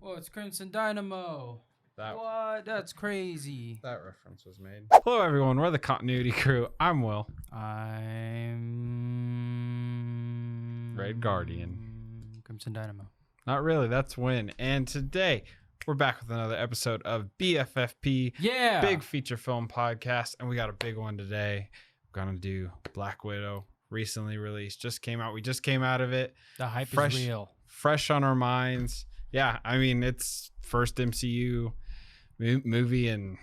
Oh, it's Crimson Dynamo. What? That's crazy. That reference was made. Hello, everyone. We're the Continuity Crew. I'm Will. I'm Red Guardian. Crimson Dynamo. Not really. That's Win. And today, we're back with another episode of Bffp. Yeah. Big feature film podcast. And we got a big one today. We're going to do Black Widow. Recently released. Just came out. We just came out of it. The hype Fresh, is real. Fresh on our minds. Yeah. I mean, it's first MCU movie in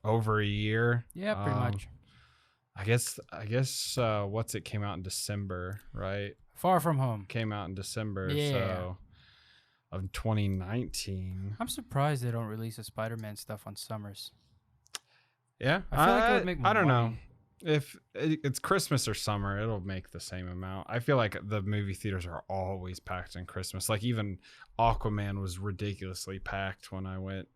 over a year. Yeah, pretty much. I guess what's it came out in December, right? Far From Home Came out in December, Yeah. so of 2019. I'm surprised they don't release the Spider-Man stuff on summers. Yeah, I feel like it would make more I don't know money. if it's Christmas or summer, it'll make the same amount. I feel like the movie theaters are always packed in Christmas. Like even Aquaman was ridiculously packed when I went.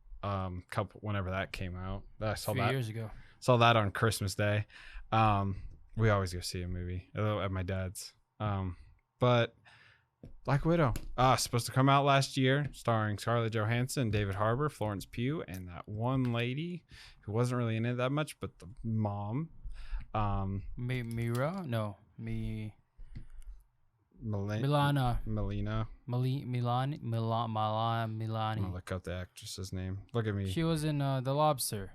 Whenever that came out, I saw A few that years ago. Saw that on Christmas Day. We always go see a movie at my dad's. But Black Widow, supposed to come out last year, starring Scarlett Johansson, David Harbour, Florence Pugh, and that one lady who wasn't really in it that much, but the mom. Mira? No. Milana. Melina. Milani. I'm gonna look up the actress's name. Look at me. She was in The Lobster.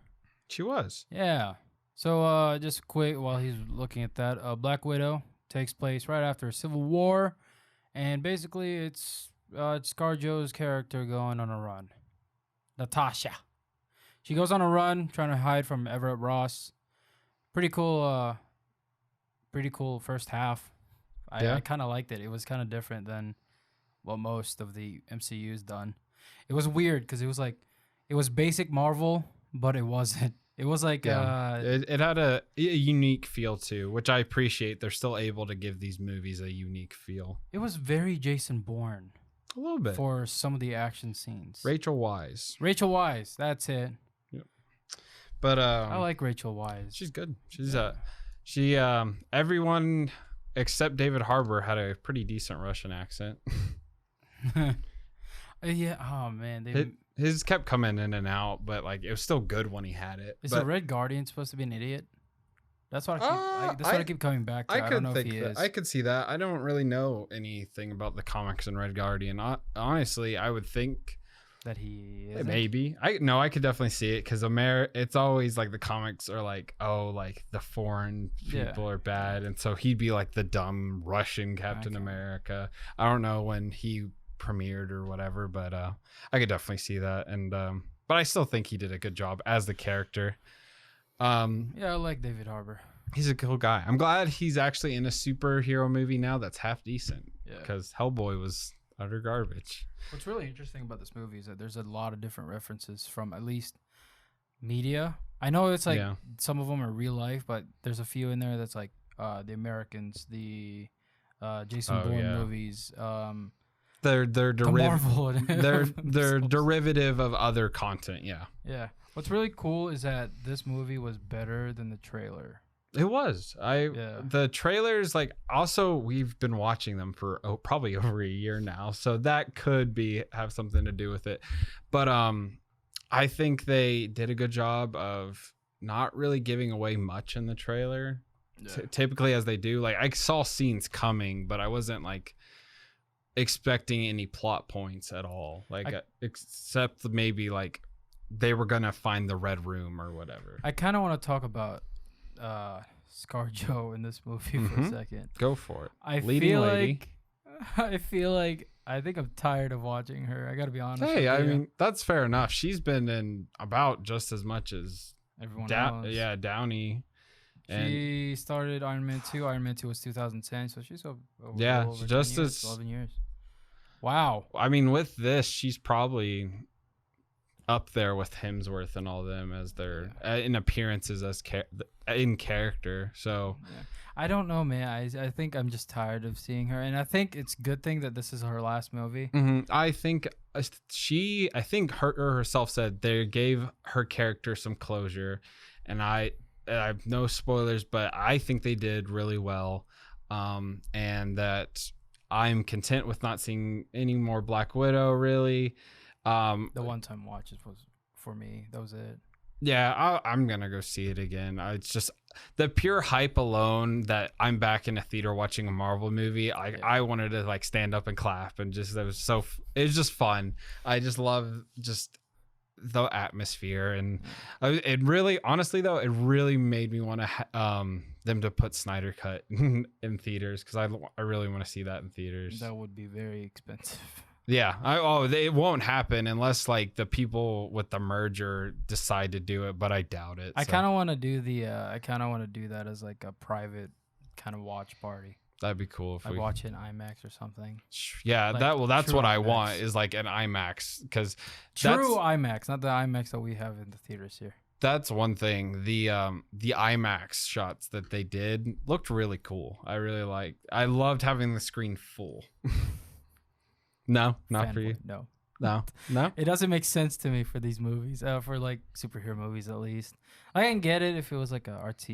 She was. Yeah. So just quick while he's looking at that, Black Widow takes place right after a civil war, and basically it's ScarJo's character going on a run. Natasha. She goes on a run trying to hide from Everett Ross. Pretty cool first half. I kind of liked it. It was kind of different than what most of the MCU's done. It was weird because it was basic Marvel, but it wasn't. It was like it had a unique feel too, which I appreciate. They're still able to give these movies a unique feel. It was very Jason Bourne. A little bit for some of the action scenes. Rachel Weisz, that's it. Yep. But I like Rachel Weisz. She's good. She everyone except David Harbour had a pretty decent Russian accent. Yeah. Oh man, his kept coming in and out, but like it was still good when he had it. Is the Red Guardian supposed to be an idiot? That's what I keep coming back to. I don't know if he is. I could see that. I don't really know anything about the comics and Red Guardian. Honestly, I would think that he is. Maybe. I could definitely see it because it's always like the comics are like, oh, like the foreign people are bad, and so he'd be like the dumb Russian Captain America. I don't know when he premiered or whatever, but I could definitely see that, and but I still think he did a good job as the character. Yeah, I like David Harbour. He's a cool guy. I'm glad he's actually in a superhero movie now that's half decent. Yeah, because Hellboy was utter garbage. What's really interesting about this movie is that there's a lot of different references from at least media. I know it's like some of them are real life, but there's a few in there that's like the Americans, the Jason Bourne movies. They're Marvel. they're derivative of other content. Yeah. Yeah. What's really cool is that this movie was better than the trailer. It was. The trailers, like, also we've been watching them for probably over a year now, so that could have something to do with it. But I think they did a good job of not really giving away much in the trailer. Typically, as they do, like I saw scenes coming, but I wasn't like expecting any plot points at all. Like except maybe like they were gonna find the Red Room or whatever. I kind of want to talk about ScarJo in this movie for a second. Go for it. I think I'm tired of watching her. I gotta be honest. Hey, I mean that's fair enough. She's been in about just as much as everyone else. Yeah, Downey. She started Iron Man 2. Iron Man 2 was 2010, so she's over just 10 years, 11 years. Wow. I mean, with this, she's probably up there with Hemsworth and all them as their in appearances as in character. So I don't know, man. I think I'm just tired of seeing her, and I think it's a good thing that this is her last movie. I think her herself said they gave her character some closure, and I have no spoilers, but I think they did really well, and that I'm content with not seeing any more Black Widow, really. The one-time watches was for me. That was it. Yeah, I'm gonna go see it again. It's just the pure hype alone that I'm back in a theater watching a Marvel movie. I wanted to like stand up and clap and just it was just fun. I just love just the atmosphere and it really, honestly though, it really made me want to them to put Snyder Cut in theaters because I really want to see that in theaters. That would be very expensive. Yeah. It won't happen unless like the people with the merger decide to do it, but I doubt it. I kind of want to do that as like a private kind of watch party. That'd be cool if we watch it in IMAX or something. Yeah, like, that's what IMAX. I want is like an IMAX because true IMAX, not the IMAX that we have in the theaters here. That's one thing. The IMAX shots that they did looked really cool. I loved having the screen full. No, not for you. No. It doesn't make sense to me for these movies, for like superhero movies at least. I can get it if it was like a RT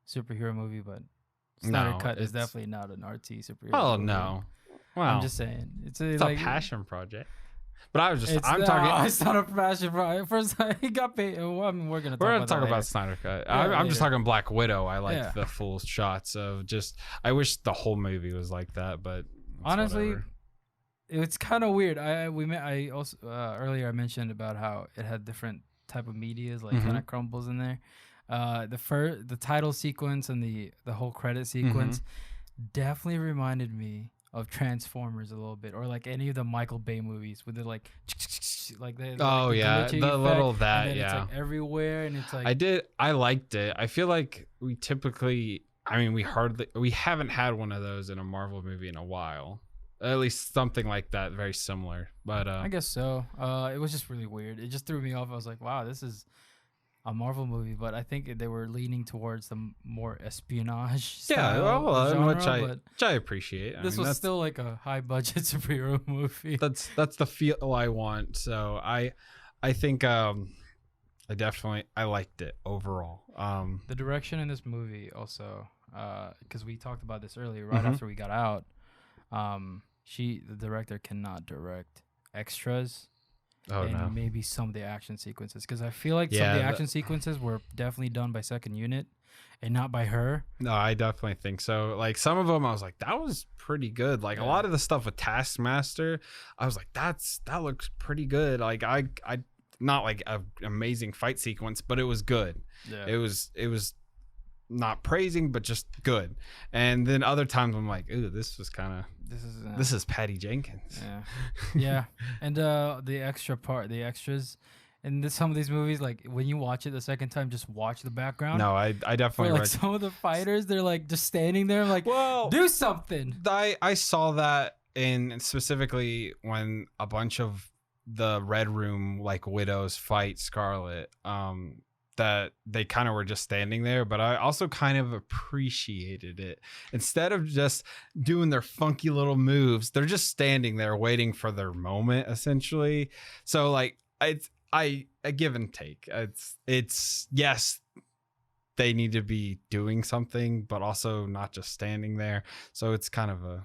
superhero movie, but Snyder Cut is definitely not an RT superhero. Oh movie. no! Wow. I'm just saying it's like, a passion project. But I'm talking. It's not a passion project. First, he got paid. Well, I mean, we're gonna talk about Snyder Cut. I'm just talking Black Widow. I like the full shots of just. I wish the whole movie was like that, but honestly. Whatever. It's kind of weird. I also earlier I mentioned about how it had different type of medias, like kind of crumbles in there. The title sequence and the whole credit sequence definitely reminded me of Transformers a little bit, or like any of the Michael Bay movies with the like the little that it's like everywhere, and it's like I liked it. I feel like we haven't had one of those in a Marvel movie in a while. At least something like that, very similar. But I guess so. It was just really weird. It just threw me off. I was like, wow, this is a Marvel movie, but I think they were leaning towards the more espionage style genre, which I appreciate. This was still like a high budget superhero movie. That's the feel I want. So I think I liked it overall. The direction in this movie also, because we talked about this earlier, right after we got out. The director cannot direct extras maybe some of the action sequences, because I feel like some of the action sequences were definitely done by second unit and not by her. No, I definitely think so. Like some of them I was like, that was pretty good. Like a lot of the stuff with Taskmaster, I was like, that looks pretty good. Like I not like an amazing fight sequence, but it was good. It was not praising, but just good. And then other times I'm like, ooh, this is Patty Jenkins. Yeah. And the extras in some of these movies, like when you watch it the second time, just watch the background. No, I definitely like some of the fighters, they're like just standing there like, well, do something. I saw that in specifically when a bunch of the Red Room like widows fight Scarlett, that they kind of were just standing there, but I also kind of appreciated it. Instead of just doing their funky little moves, they're just standing there waiting for their moment, essentially. So like I give and take. It's yes, they need to be doing something, but also not just standing there. So it's kind of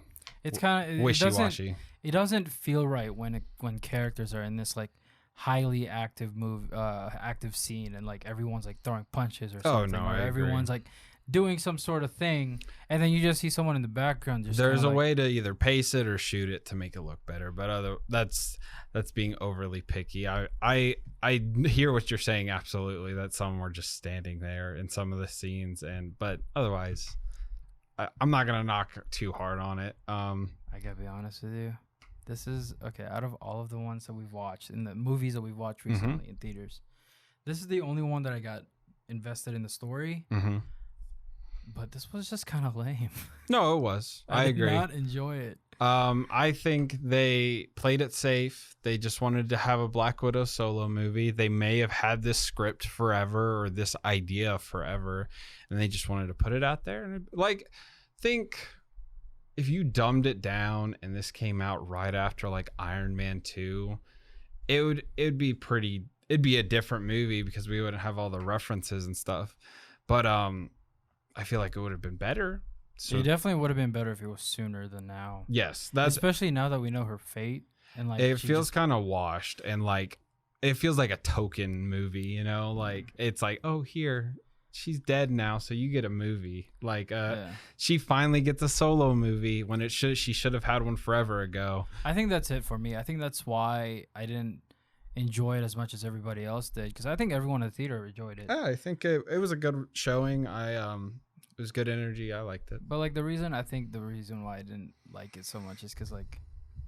wishy-washy. It doesn't feel right when characters are in this like highly active scene and like everyone's like throwing punches or something, or everyone's like doing some sort of thing, and then you just see someone in the background. There's a way to either pace it or shoot it to make it look better, but that's being overly picky. I hear what you're saying, absolutely, that some were just standing there in some of the scenes, but otherwise I'm not gonna knock too hard on it. I gotta be honest with you. This is okay. Out of all of the ones that we've watched in the movies that we've watched recently in theaters, this is the only one that I got invested in the story. But this was just kind of lame. No, it was. I agree. Did not enjoy it. I think they played it safe. They just wanted to have a Black Widow solo movie. They may have had this script forever or this idea forever, and they just wanted to put it out there. And think. If you dumbed it down and this came out right after like Iron Man 2, it'd be a different movie because we wouldn't have all the references and stuff. But I feel like it would have been better. So it definitely would have been better if it was sooner than now. Yes, especially now that we know her fate. and like it feels kind of washed, and like it feels like a token movie, you know, like it's like, oh, here she's dead now, so you get a movie. Like she finally gets a solo movie when she should have had one forever ago. I think that's it for me. I think that's why I didn't enjoy it as much as everybody else did, because I think everyone in the theater enjoyed it. Yeah, I think it was a good showing. It was good energy. I liked it. But like the reason why I didn't like it so much is because like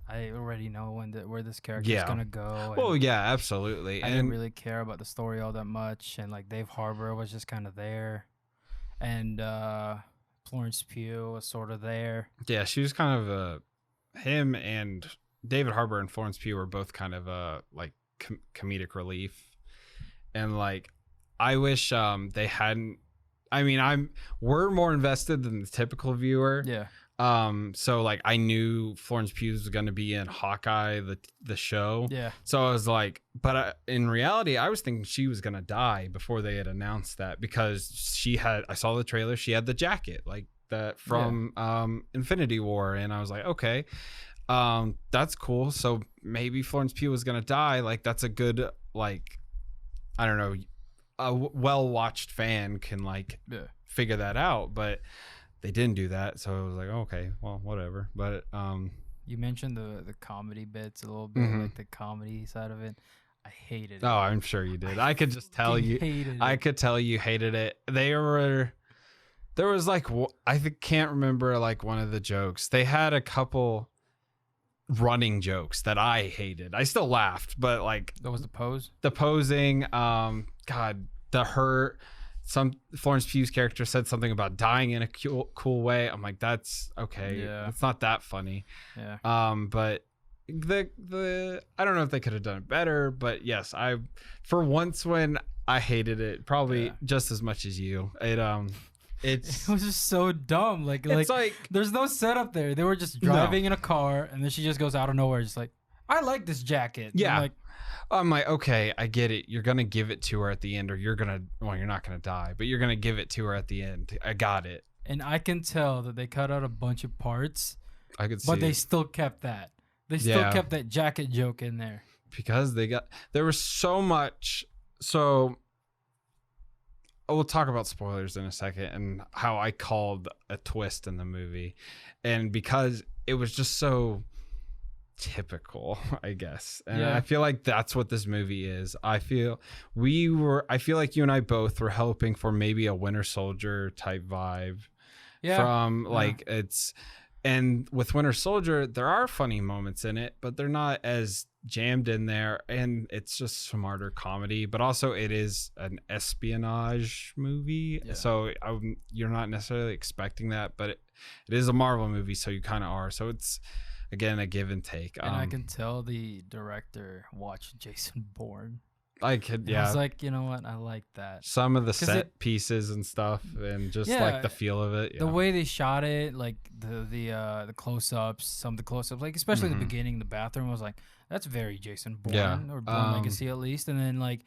I already know where this character is gonna go. Well, yeah, absolutely. I didn't really care about the story all that much, and like Dave Harbour was just kind of there, and Florence Pugh was sort of there. Yeah, she was kind of him and David Harbour and Florence Pugh were both kind of like comedic relief, and like I wish they hadn't. I mean, we're more invested than the typical viewer. Yeah. So like I knew Florence Pugh was going to be in Hawkeye, the show. Yeah. So I was like, but in reality, I was thinking she was going to die before they had announced that, because I saw the trailer. She had the jacket like that from Infinity War. And I was like, okay, that's cool. So maybe Florence Pugh was going to die. Like that's a good, like, I don't know, a well-watched fan can like figure that out, but they didn't do that, so it was like, okay, well, whatever. But you mentioned the comedy bits a little bit, like the comedy side of it. I hated it. Oh, I'm sure you did. I could just tell you. I could tell you hated it. There was like, can't remember like one of the jokes. They had a couple running jokes that I hated. I still laughed, but like that was the pose. The posing. Florence Pugh's character said something about dying in a cool way. I'm like, that's okay. Yeah. It's not that funny. Yeah. But the I don't know if they could have done it better, but yes, for once when I hated it probably just as much as you. It was just so dumb. Like there's no setup there. They were just driving in a car, and then she just goes out of nowhere, just like, I like this jacket. Yeah. I'm like, okay, I get it. You're going to give it to her at the end, or you're not going to die, but you're going to give it to her at the end. I got it. And I can tell that they cut out a bunch of parts. I could see. But they still kept that. They still kept that jacket joke in there. Because there was so much. So we'll talk about spoilers in a second and how I called a twist in the movie. And because it was just so typical, I guess, and I feel like that's what this movie is. I feel like you and I both were hoping for maybe a Winter Soldier type vibe from it's, and with Winter Soldier there are funny moments in it, but they're not as jammed in there, and it's just smarter comedy, but also it is an espionage movie, so you're not necessarily expecting that, but it is a Marvel movie, so you kind of are, so it's again a give and take. And I can tell the director watched Jason Bourne. I could, I was like, you know what, I like that. Some of the set pieces and stuff, and just like the feel of it, the way they shot it, like the close-ups, some of the close-ups, like especially the beginning, the bathroom, I was like, that's very Jason Bourne or Bourne Legacy at least. And then like,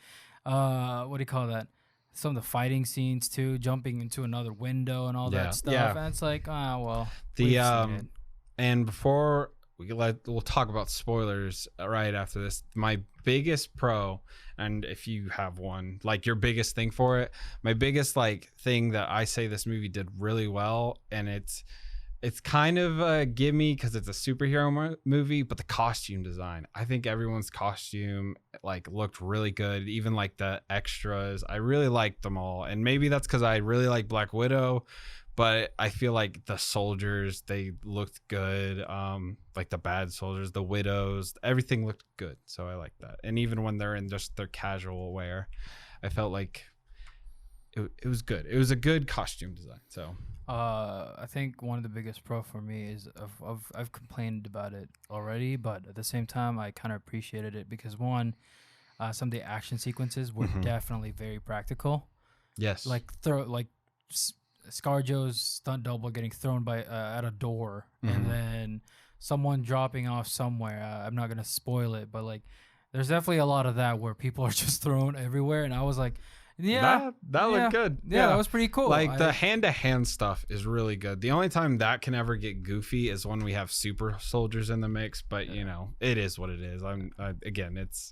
what do you call that? Some of the fighting scenes too, jumping into another window and all that stuff. Yeah. And it's like, well, and before we'll talk about spoilers right after this. My biggest pro, and if you have one, like your biggest thing for it, my biggest like thing that I say this movie did really well, and it's kind of a gimme because it's a superhero movie, but the costume design, I think everyone's costume like looked really good. Even like the extras, I really liked them all, and maybe that's because I really like Black Widow. But I feel like the soldiers, they looked good. Like the bad soldiers, the widows, everything looked good. So I like that. And even when they're in just their casual wear, I felt like it was good. It was a good costume design. So I think one of the biggest pro for me is I've complained about it already, but at the same time I kind of appreciated it because one, some of the action sequences were definitely very practical. Yes. Like ScarJo's stunt double getting thrown by at a door, and then someone dropping off somewhere. I'm not gonna spoil it, but like, there's definitely a lot of that where people are just thrown everywhere, and I was like, Yeah, that looked good. Yeah, that was pretty cool. Like the hand-to-hand stuff is really good. The only time that can ever get goofy is when we have super soldiers in the mix. But you know, it is what it is. Again, it's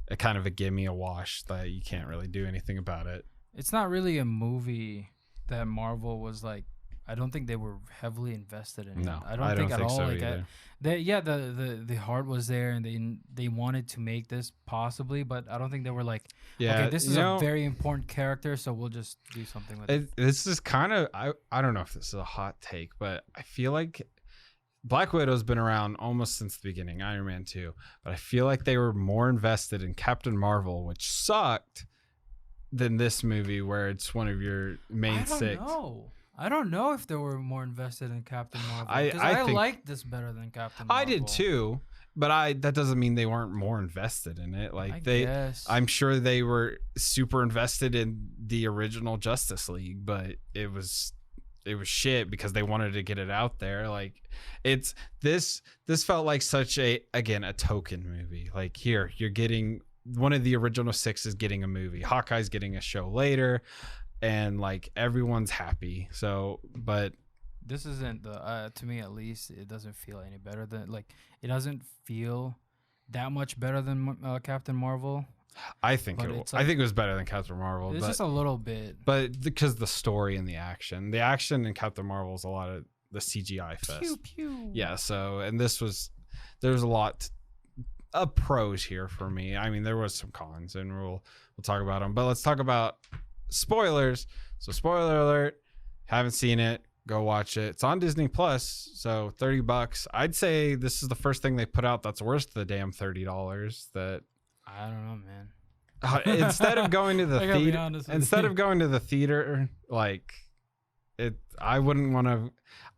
a kind of a gimme, a wash that you can't really do anything about it. It's not really a movie that Marvel was like. I don't think they were heavily invested in it. No, I don't think at all. so like either. The heart was there, and they wanted to make this possibly, but I don't think they were like, okay, this is a very important character, so we'll just do something with it. This is kind of I don't know if this is a hot take, but I feel like Black Widow's been around almost since the beginning, Iron Man 2, but I feel like they were more invested in Captain Marvel, which sucked, than this movie where it's one of your main six. I don't know if they were more invested in Captain Marvel. I liked this better than Captain Marvel. I did too, but that doesn't mean they weren't more invested in it. Like I'm sure they were super invested in the original Justice League, but it was shit because they wanted to get it out there. Like this felt like such a token movie. Like here, you're getting one of the original six is getting a movie. Hawkeye's getting a show later. And like everyone's happy. So, but this isn't the to me at least. It doesn't feel any better than it doesn't feel that much better than Captain Marvel. I think I think it was better than Captain Marvel. It's just a little bit, but because the story and the action in Captain Marvel is a lot of the CGI fest. Pew, pew. Yeah. So, and there's a lot of pros here for me. I mean, there was some cons, and we'll talk about them. But let's talk about spoilers. So spoiler alert, haven't seen it, go watch it. It's on Disney Plus, so $30. I'd say this is the first thing they put out that's worth the damn $30. That I don't know, man. Instead of going to the theater, like I wouldn't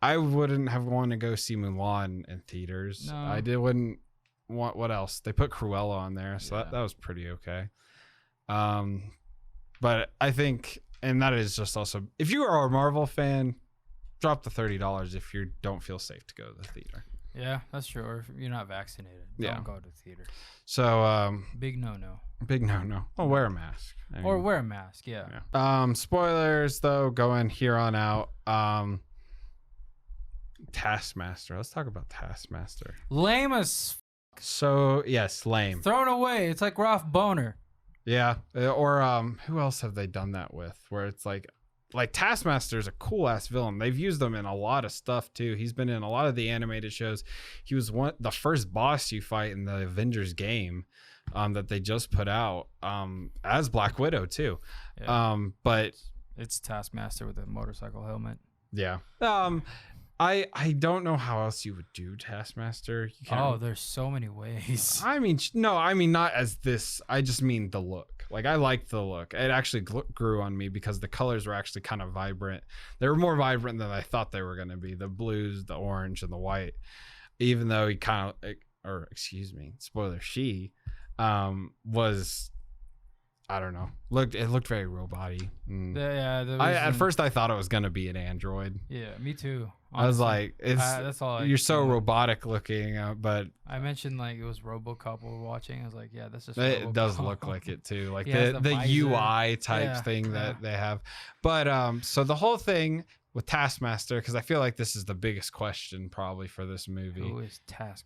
have wanted to go see Mulan in theaters. No. I wouldn't want. What else? They put Cruella on there, so that was pretty okay. But I think, and that is just also, if you are a Marvel fan, drop the $30 if you don't feel safe to go to the theater. Yeah, that's true. Or if you're not vaccinated, don't go to the theater. So, big no-no. Big no-no. Well, wear a mask. Or wear a mask, yeah. Spoilers, though, going here on out. Taskmaster. Let's talk about Taskmaster. Lame as So, yes, lame. Thrown away. It's like Ralph Boner. Yeah, or who else have they done that with? Where it's like Taskmaster is a cool ass villain. They've used him in a lot of stuff too. He's been in a lot of the animated shows. He was the first boss you fight in the Avengers game that they just put out as Black Widow too. Yeah. But it's Taskmaster with a motorcycle helmet. Yeah. I don't know how else you would do Taskmaster. There's so many ways. I mean, not as this. I just mean the look. Like, I liked the look. It actually grew on me because the colors were actually kind of vibrant. They were more vibrant than I thought they were going to be. The blues, the orange, and the white. Even though he spoiler, she was, I don't know. It looked very robot-y. At first I thought it was going to be an android. Yeah, me too. Honestly. I was like, that's all. You're so robotic looking, but I mentioned like it was RoboCop we were watching. I was like, yeah, this is. It does look like it too, like the UI type thing that they have. But so the whole thing with Taskmaster, because I feel like this is the biggest question probably for this movie.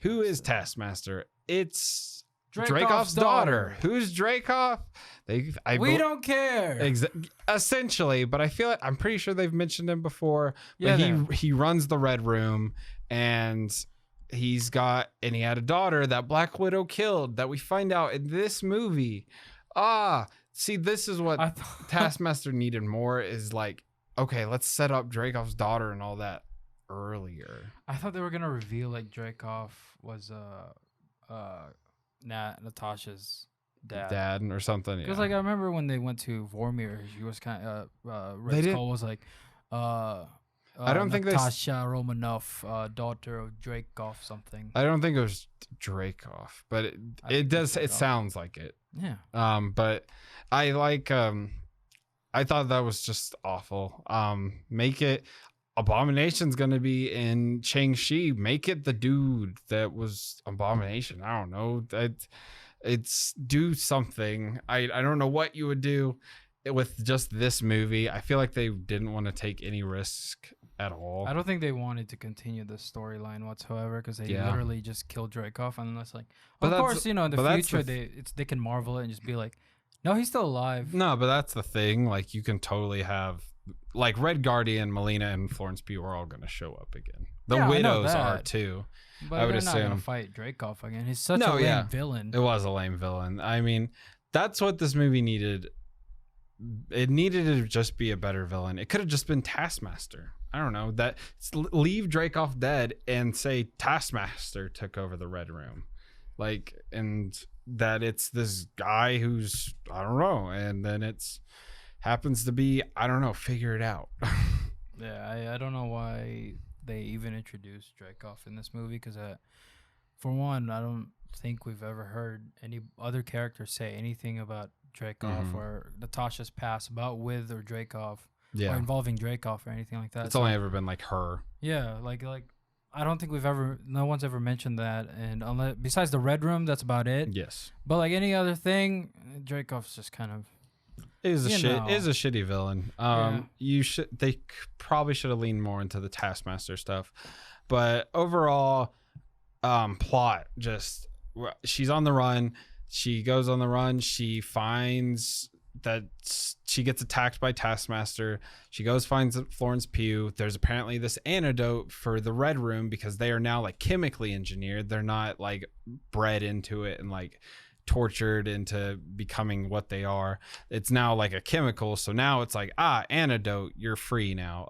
Who is Taskmaster? It's Dreykov's daughter. Who's Dreykov? We don't care. Essentially, but I feel like I'm pretty sure they've mentioned him before. But he runs the Red Room, and he had a daughter that Black Widow killed. That we find out in this movie. See, this is what Taskmaster needed more. Is like, okay, let's set up Dreykov's daughter and all that earlier. I thought they were gonna reveal like Dreykov was Natasha's dad or something. Because like I remember when they went to Vormir, she was kind of Red Skull was like I don't think Natasha Romanoff, daughter of Dreykov something. I don't think it was Dreykov, but it sounds like it. Yeah. But I like I thought that was just awful. Make it Abomination's gonna be in Shang-Chi. Make it the dude that was Abomination. I don't know. It's do something. I don't know what you would do. with just this movie, I feel like they didn't want to take any risk at all. I don't think they wanted to continue the storyline whatsoever because they literally just killed Dreykov, unless like, of course, in the future they can marvel it and just be like, no, he's still alive. No, but that's the thing. Like, you can totally have like Red Guardian, Melina, and Florence Pugh are all gonna show up again. The widows are too. But I would assume. Not gonna fight Dreykov again. He's such a lame villain. It was a lame villain. I mean, that's what this movie needed. It needed to just be a better villain. It could have just been Taskmaster. I don't know. Leave Dreykov dead and say Taskmaster took over the Red Room, like, and that it's this guy who's, I don't know, and then it's happens to be, I don't know, figure it out. Yeah, I don't know why they even introduced Dreykov in this movie, because for one, I don't think we've ever heard any other character say anything about Dreykov or Natasha's past about with or Dreykov or involving Dreykov or anything like that. It's only ever been like her. Yeah, like I don't think no one's ever mentioned that, and besides the Red Room, that's about it. Yes. But like any other thing, Dreykov's just kind of is a shitty villain. They probably should have leaned more into the Taskmaster stuff, but overall, plot just she's on the run. She goes on the run. She finds that she gets attacked by Taskmaster. She goes, finds Florence Pugh. There's apparently this antidote for the Red Room because they are now like chemically engineered. They're not like bred into it and like tortured into becoming what they are. It's now like a chemical. So now it's like, antidote, you're free now.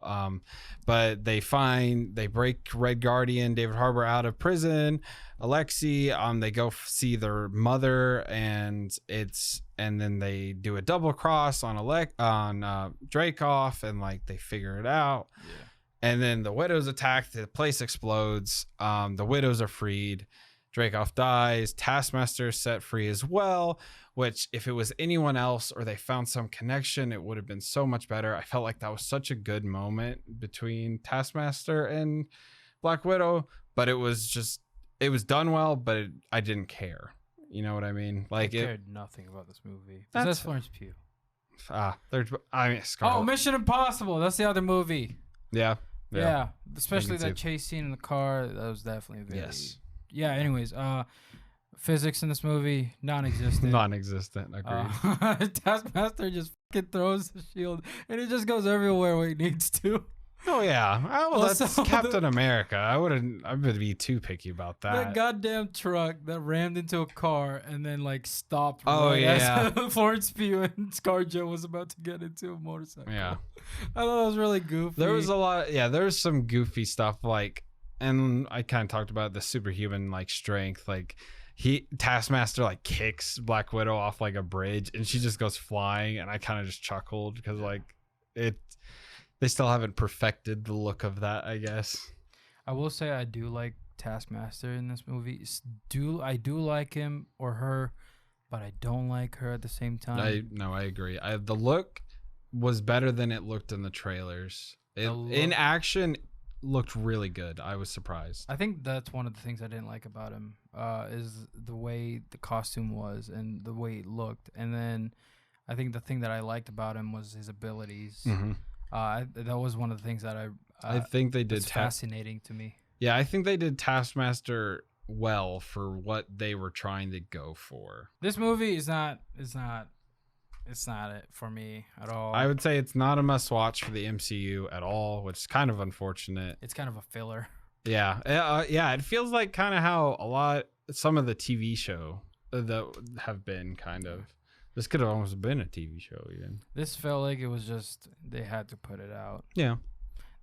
But they break Red Guardian, David Harbour, out of prison. Alexei, they go see their mother, and then they do a double cross on Dreykov, and like they figure it out. Yeah. And then the widows attack, the place explodes. The widows are freed. Dreykov dies. Taskmaster is set free as well, which if it was anyone else or they found some connection, it would have been so much better. I felt like that was such a good moment between Taskmaster and Black Widow, but it was done well, but I didn't care. You know what I mean? Like, I cared nothing about this movie. That's Florence Pugh. Scarlett. Mission Impossible. That's the other movie. Yeah. Especially that chase scene in the car. That was definitely very... Yes. Yeah, anyways, physics in this movie, non-existent. Agreed. Taskmaster just fucking throws the shield, and it just goes everywhere where he needs to. Oh, yeah. That's Captain America. I would be too picky about that. That goddamn truck that rammed into a car and then, like, stopped as Florence Pugh and ScarJo was about to get into a motorcycle. Yeah. I thought that was really goofy. There was there was some goofy stuff, like, and I kind of talked about the superhuman like strength, like Taskmaster like kicks Black Widow off like a bridge and she just goes flying, and I kind of just chuckled because like they still haven't perfected the look of that, I guess. I will say I do like Taskmaster in this movie. I do like him or her, but I don't like her at the same time. I agree. The look was better than it looked in the trailers. In action, looked really good. I was surprised. I think that's one of the things I didn't like about him is the way the costume was and the way it looked. And then I think the thing that I liked about him was his abilities. Mm-hmm. That was one of the things that I think they did fascinating to me. Yeah, I think they did Taskmaster well for what they were trying to go for. This movie is not it for me at all. I would say it's not a must watch for the MCU at all, which is kind of unfortunate. It's kind of a filler. Yeah. It feels like kind of how some of the TV show that have been kind of. This could have almost been a TV show even. This felt like it was just they had to put it out. Yeah.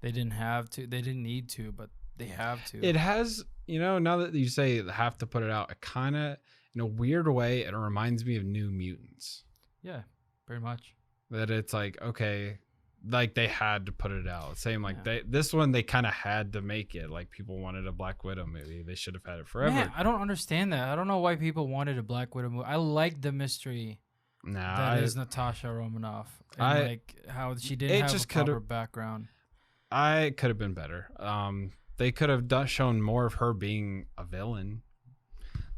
They didn't have to. They didn't need to, but they have to. It has, now that you say they have to put it out, it kind of, in a weird way, it reminds me of New Mutants. Yeah, pretty much. That it's like, okay, like they had to put it out. Same like this one, they kind of had to make it. Like people wanted a Black Widow movie. They should have had it forever. Man, I don't understand that. I don't know why people wanted a Black Widow movie. I like the mystery that is Natasha Romanoff. And like how she didn't have a proper background. I could have been better. They could have shown more of her being a villain.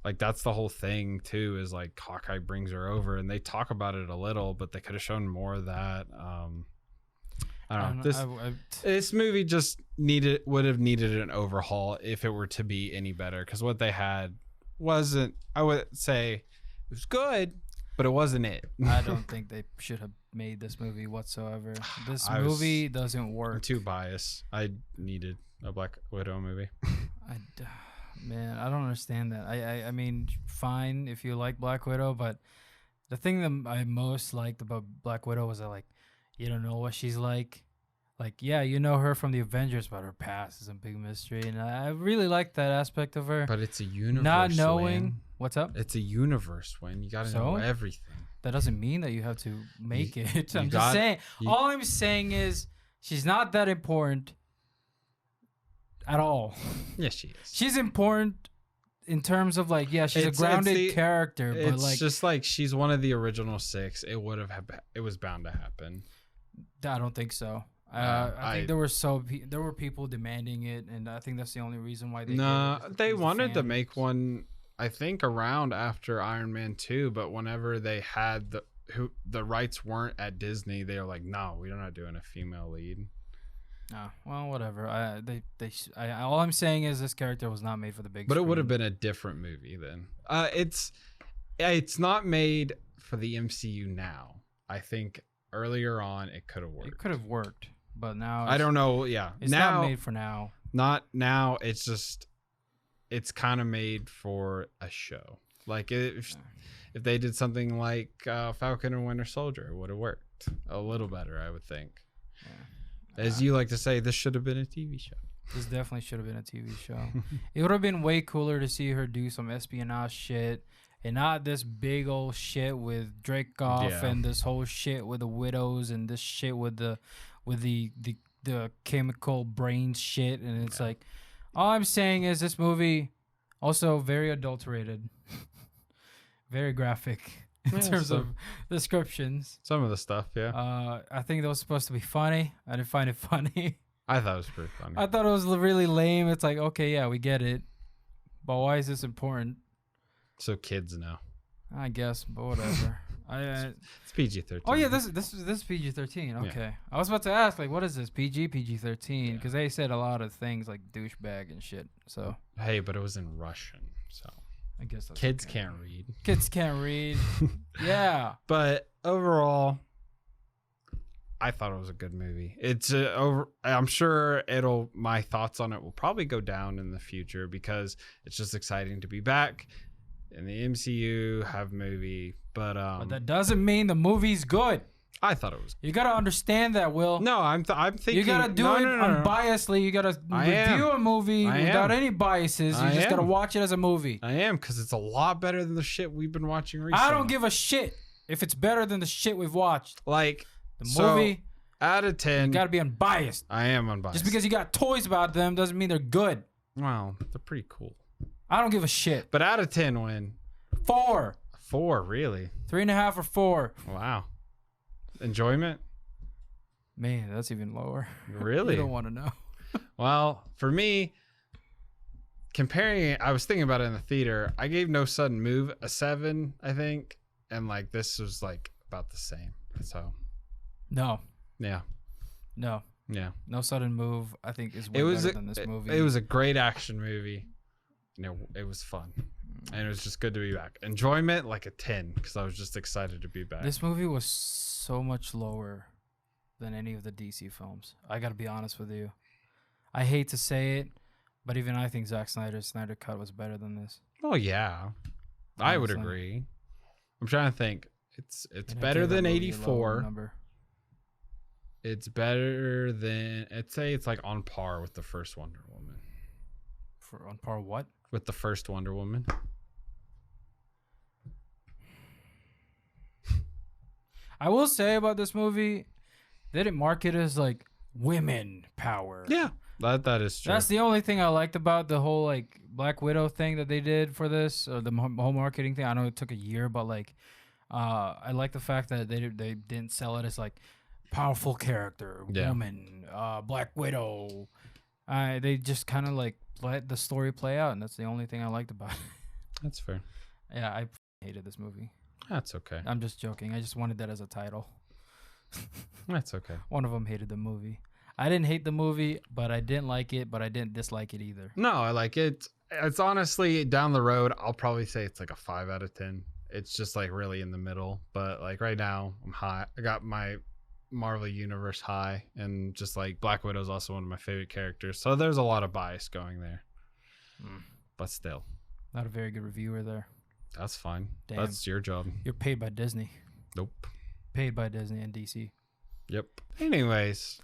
Like that's the whole thing too, is like Hawkeye brings her over, and they talk about it a little, but they could have shown more of that. I don't know. This movie just would have needed an overhaul if it were to be any better, because what they had wasn't. I would say it was good, but it wasn't it. I don't think they should have made this movie whatsoever. This movie doesn't work. I'm too biased. I needed a Black Widow movie. Man, I don't understand that. I mean, fine if you like Black Widow, but the thing that I most liked about Black Widow was that, like, you don't know what she's like. Like, yeah, you know her from the Avengers, but her past is a big mystery, and I really like that aspect of her. But it's a universe. Not knowing what's up. It's a universe. When you gotta know everything. That doesn't mean that you have to make it. I'm just saying. All I'm saying is she's not that important at all. Yes, she is. She's important in terms of, like, yeah, she's a grounded character, but it's just like she's one of the original 6. It was bound to happen. I don't think so. I think there were people demanding it, and I think that's the only reason why they wanted to make one. I think around after Iron Man 2, but whenever they had the rights weren't at Disney, they were like, no, we're not doing a female lead. Oh, well, whatever. All I'm saying is this character was not made for the big screen. But it would have been a different movie then. It's not made for the MCU now. I think earlier on it could have worked. It could have worked, but now I don't know. Yeah, it's now, not made for now. Not now. It's kind of made for a show. Like if they did something like Falcon and Winter Soldier, it would have worked a little better, I would think. Yeah. As you like to say, this should have been a TV show. This definitely should have been a TV show. It would have been way cooler to see her do some espionage shit, and not this big old shit with Dreykov and this whole shit with the widows and this shit with the chemical brain shit. And it's like, all I'm saying is this movie also very adulterated, very graphic in terms of descriptions. Some of the stuff, yeah. I think that was supposed to be funny. I didn't find it funny. I thought it was pretty funny. I thought it was really lame. It's like, okay, yeah, we get it, but why is this important? So kids know. I guess, but whatever. It's PG-13. Oh yeah, this is PG-13. Okay, yeah. I was about to ask, like, what is this PG-13? Because they said a lot of things like douchebag and shit. So hey, but it was in Russian, so I guess that's kids can't read. Kids can't read. Yeah, but overall, I thought it was a good movie. It's I'm sure my thoughts on it will probably go down in the future because it's just exciting to be back in the MCU, have a movie. But that doesn't mean the movie's good. I thought it was good. You gotta understand that, Will. No, I'm thinking you gotta do it unbiasedly. You gotta review a movie without any biases. You just gotta watch it as a movie. I am, because it's a lot better than the shit we've been watching recently. I don't give a shit if it's better than the shit we've watched. Like the movie, out of 10, you gotta be unbiased. I am unbiased. Just because you got toys about them doesn't mean they're good. Wow, they're pretty cool. I don't give a shit. But out of 10, when 4. 4, really? 3.5 or 4. Wow. Enjoyment? Man, that's even lower. Really? You don't want to know. Well, for me, comparing it, I was thinking about it in the theater. I gave No Sudden Move a 7, I think. And like this was like about the same. So. No. Yeah. No. Yeah. No Sudden Move, I think, is way better than this movie. It was a great action movie. It was fun. And it was just good to be back. Enjoyment, like a 10, because I was just excited to be back. This movie was so much lower than any of the DC films. I got to be honest with you. I hate to say it, but even I think Zack Snyder's Snyder Cut was better than this. Oh, yeah. I would agree. I'm trying to think. It's better than 84. It's better than... I'd say it's like on par with the first Wonder Woman. On par what? With the first Wonder Woman. I will say about this movie, they didn't market it as like women power. Yeah, that is true. That's the only thing I liked about the whole like Black Widow thing that they did for this, or the whole marketing thing. I know it took a year, but like, I like the fact that they didn't sell it as like powerful character, woman, Black Widow. They just kind of like let the story play out, and that's the only thing I liked about it. That's fair. Yeah, I hated this movie. That's okay. I'm just joking. I just wanted that as a title. That's okay. One of them hated the movie. I didn't hate the movie, but I didn't like it, but I didn't dislike it either. No, I like it. It's honestly down the road. I'll probably say it's like a 5 out of 10. It's just like really in the middle. But like right now, I'm high. I got my Marvel Universe high, and just like Black Widow is also one of my favorite characters. So there's a lot of bias going there. But still, not a very good reviewer there. That's fine. Damn. That's your job. You're paid by Disney. Nope. Paid by Disney and DC. Yep. Anyways,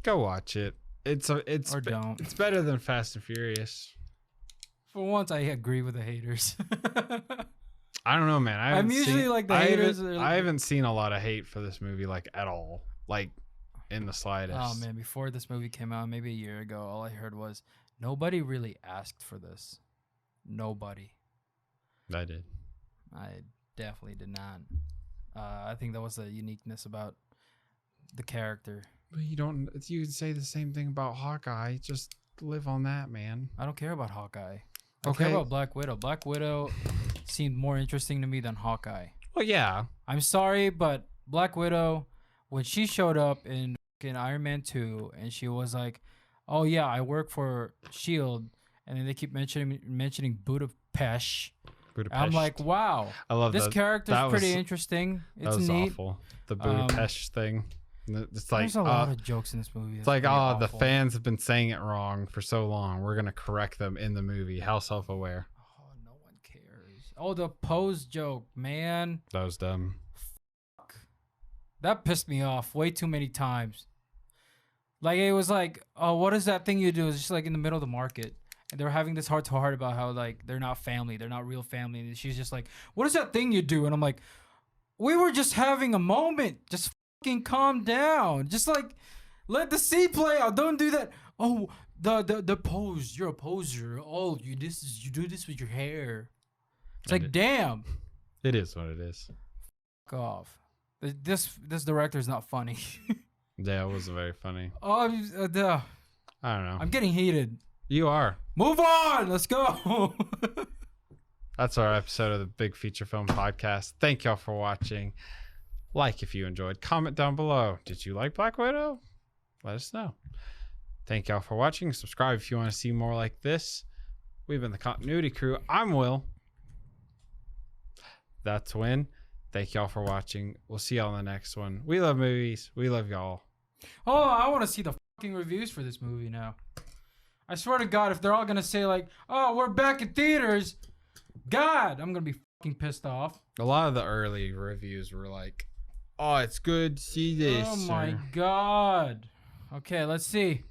go watch it. It's or don't. It's better than Fast and Furious. For once, I agree with the haters. I don't know, man. I'm usually like the haters. I haven't seen a lot of hate for this movie, like at all, like in the slightest. Oh man, before this movie came out, maybe a year ago, all I heard was nobody really asked for this. Nobody. I did. I definitely did not. I think that was the uniqueness about the character. But you don't. You say the same thing about Hawkeye. Just live on that, man. I don't care about Hawkeye. I care about Black Widow. Black Widow seemed more interesting to me than Hawkeye. Well, yeah. I'm sorry, but Black Widow, when she showed up in Iron Man 2, and she was like, "Oh yeah, I work for S.H.I.E.L.D." and then they keep mentioning Budapest. I'm like, wow. I love this character's pretty interesting. It's that was neat. Awful. The Budapest thing. It's like there's a lot of jokes in this movie. It's like, the fans have been saying it wrong for so long. We're gonna correct them in the movie. How self-aware. Oh, no one cares. Oh, the pose joke, man. That was dumb. Fuck. That pissed me off way too many times. Like, it was like, oh, what is that thing you do? It's just like in the middle of the market. And they're having this heart-to-heart about how, like, they're not family. They're not real family. And she's just like, what is that thing you do? And I'm like, we were just having a moment. Just fucking calm down. Just, like, let the scene play out. Don't do that. Oh, the pose. You're a poser. Oh, you do this with your hair. It's like, damn. It is what it is. Fuck off. This director is not funny. Yeah, it wasn't very funny. Oh, I don't know. I'm getting heated. You are. Move on. Let's go. That's our episode of the Big Feature Film Podcast. Thank y'all for watching. Like if you enjoyed. Comment down below. Did you like Black Widow? Let us know. Thank y'all for watching. Subscribe if you want to see more like this. We've been the Continuity Crew. I'm Will. That's Win. Thank y'all for watching. We'll see y'all in the next one. We love movies. We love y'all. Oh, I want to see the fucking reviews for this movie now. I swear to God, if they're all going to say like, oh, we're back in theaters, God, I'm going to be fucking pissed off. A lot of the early reviews were like, oh, it's good. See this. Oh, my God. Okay, let's see.